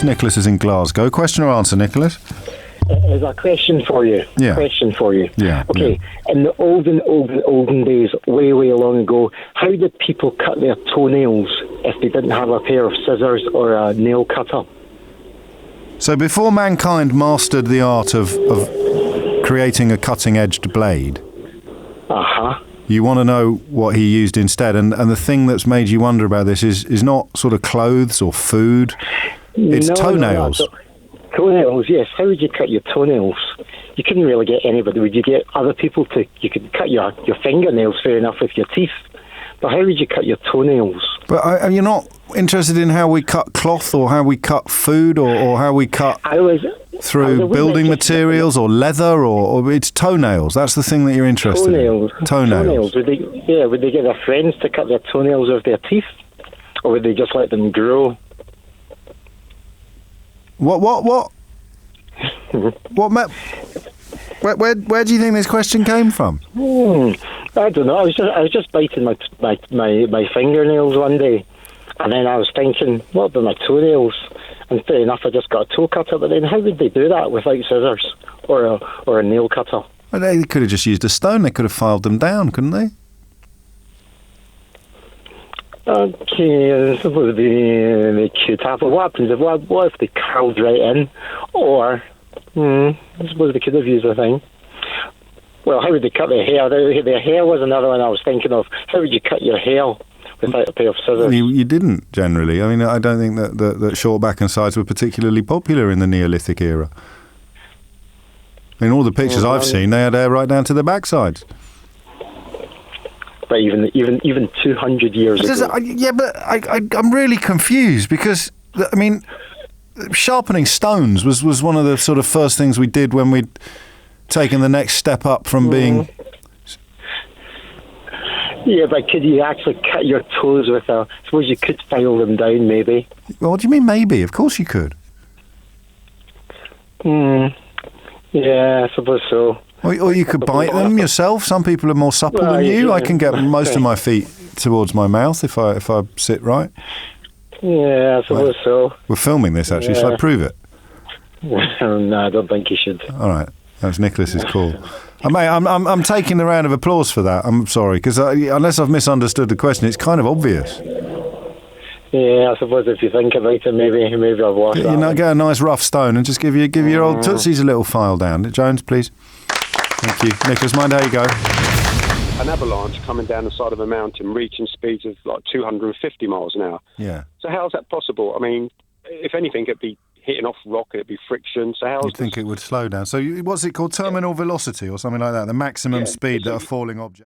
Nicholas is in Glasgow. Question or answer, Nicholas? There's a question for you. Yeah. Question for you. Yeah. Okay. Yeah. In the olden days, way long ago, how did people cut their toenails if they didn't have a pair of scissors or a nail cutter? So before mankind mastered the art of creating a cutting-edged blade, you want to know what he used instead. And the thing that's made you wonder about this is not sort of clothes or food. It's toenails. No. Toenails, yes. How would you cut your toenails? You couldn't really get anybody. Would you get other people to... You could cut your fingernails, fair enough, with your teeth. But how would you cut your toenails? But are you not interested in how we cut cloth or how we cut food or how we cut through building materials or leather or it's toenails? That's the thing that you're interested in. Toenails. Would they get their friends to cut their toenails with their teeth? Or would they just let them grow? What? Where do you think this question came from? I don't know. I was just biting my fingernails one day, and then I was thinking, what about my toenails? And fair enough, I just got a toe cutter. But then, how would they do that without scissors or a nail cutter? Well, they could have just used a stone. They could have filed them down, couldn't they? Okay, I suppose they could have. But what happens what if they curled right in? Or I suppose they could have used a thing. Well, how would they cut their hair? Their hair was another one I was thinking of. How would you cut your hair without a pair of scissors? Well, you didn't, generally. I mean, I don't think that short back and sides were particularly popular in the Neolithic era. In all the pictures I've seen, they had hair right down to their backsides. But even 200 years ago. Yeah, but I'm really confused because, I mean, sharpening stones was one of the sort of first things we did when we'd taken the next step up from being... Yeah, but could you actually cut your toes with I suppose you could file them down, maybe. Well, what do you mean, maybe? Of course you could. Yeah, I suppose so. Or you could bite them yourself. Some people are more supple than you. I can get most of my feet towards my mouth if I sit right. Yeah, I suppose so. We're filming this, actually. Shall I prove it? No, I don't think you should. All right. That's Nicholas's call. Mate, I'm taking the round of applause for that. I'm sorry, because unless I've misunderstood the question, it's kind of obvious. Yeah, I suppose if you think about it, maybe I've lost that. Get a nice rough stone and just give your old tootsies a little file down. Jones, please. Thank you. Nicholas, mind how you go. An avalanche coming down the side of a mountain, reaching speeds of like 250 miles an hour. Yeah. So how's that possible? I mean, if anything, it'd be hitting off rock, it'd be friction. So how's... You'd think it would slow down. So what's it called? Terminal velocity or something like that? The maximum speed that a falling object...